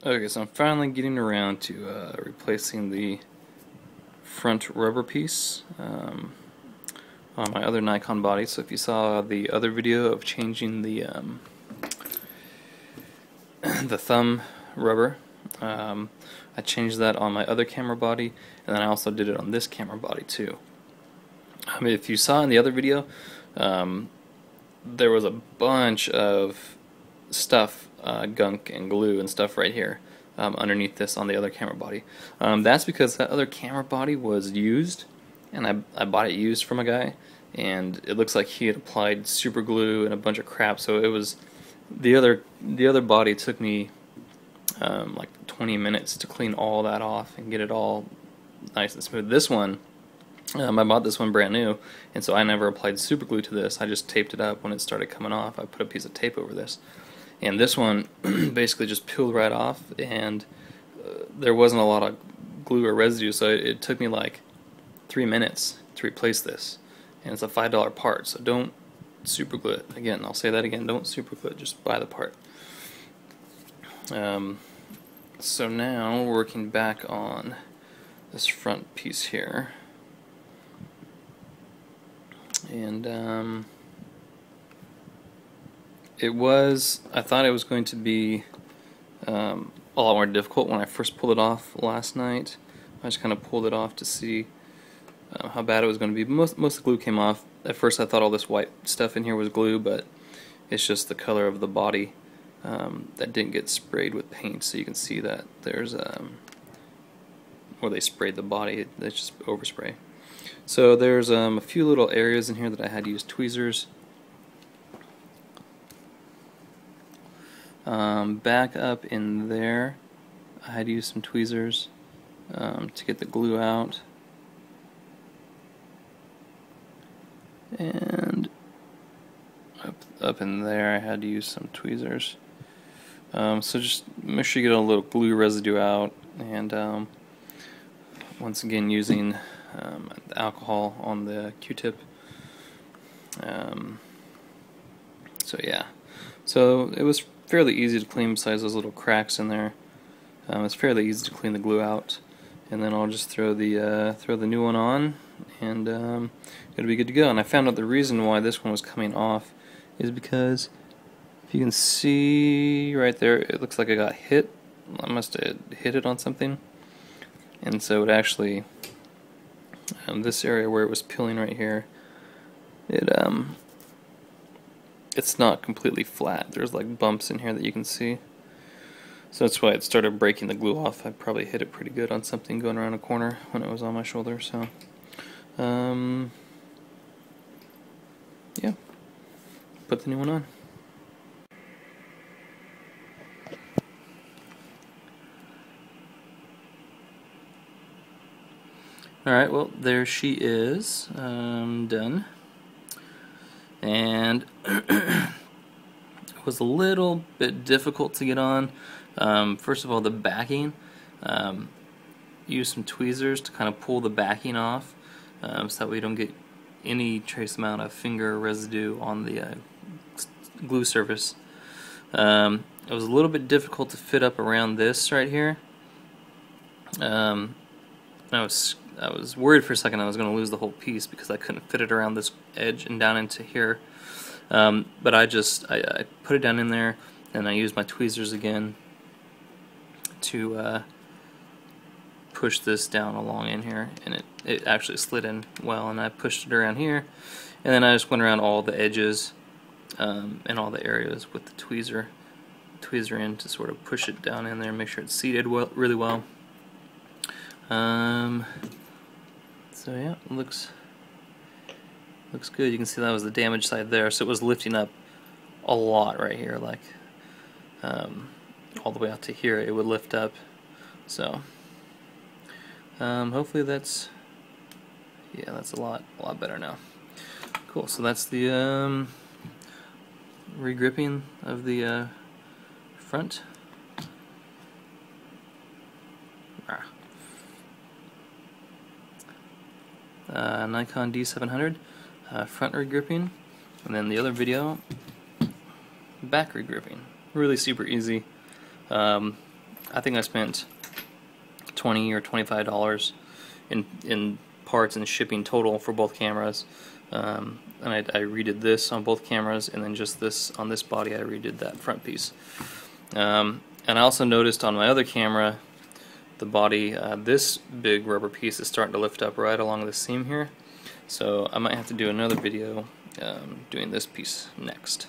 Okay, so I'm finally getting around to replacing the front rubber piece on my other Nikon body. So if you saw the other video of changing the the thumb rubber, I changed that on my other camera body, and then I also did it on this camera body too. I mean, if you saw in the other video, there was a bunch of stuff, gunk and glue and stuff right here underneath this on the other camera body. That's because that other camera body was used, and I bought it used from a guy, and it looks like he had applied super glue and a bunch of crap. So it was the other body took me like 20 minutes to clean all that off and get it all nice and smooth. This one, I bought this one brand new, and so I never applied super glue to this. I just taped it up when it started coming off. I put a piece of tape over this, and this one basically just peeled right off, and there wasn't a lot of glue or residue, so it took me like 3 minutes to replace this, and it's a $5 part, so don't super glue it. Again, I'll say that again, don't super glue it, just buy the part. So now working back on this front piece here, and I thought it was going to be a lot more difficult when I first pulled it off last night. I just kind of pulled it off to see how bad it was going to be. Most of the glue came off. At first I thought all this white stuff in here was glue, but it's just the color of the body that didn't get sprayed with paint. So you can see that there's where they sprayed the body, it's just overspray. So there's a few little areas in here that I had to use tweezers. Back up in there, I had to use some tweezers to get the glue out. And up in there, I had to use some tweezers. So just make sure you get a little glue residue out, and once again using alcohol on the Q-tip. So yeah, so it was fairly easy to clean besides those little cracks in there. It's fairly easy to clean the glue out, and then I'll just throw the new one on, and it'll be good to go. And I found out the reason why this one was coming off is because if you can see right there, it looks like I got hit. I must have hit it on something, and so it actually this area where it was peeling right here, it's not completely flat. There's like bumps in here that you can see. So that's why it started breaking the glue off. I probably hit it pretty good on something going around a corner when it was on my shoulder. So, yeah, put the new one on. Alright, well, there she is, done. And it was a little bit difficult to get on. First of all, the backing. Use some tweezers to kind of pull the backing off, so that we don't get any trace amount of finger residue on the glue surface. It was a little bit difficult to fit up around this right here. I was worried for a second I was going to lose the whole piece because I couldn't fit it around this edge and down into here. But I put it down in there, and I used my tweezers again to push this down along in here, and it actually slid in well, and I pushed it around here, and then I just went around all the edges and all the areas with the tweezer in to sort of push it down in there and make sure it's seated really well. So yeah, it looks good. You can see that was the damaged side there, so it was lifting up a lot right here, like all the way out to here. It would lift up. So hopefully that's a lot better now. Cool. So that's the regripping of the front. Nikon D700 front regripping, and then the other video back regripping. Really super easy. I think I spent $20 or $25 in parts and shipping total for both cameras. And I redid this on both cameras, and then just this on this body I redid that front piece. And I also noticed on my other camera, the body, this big rubber piece is starting to lift up right along the seam here. So I might have to do another video doing this piece next.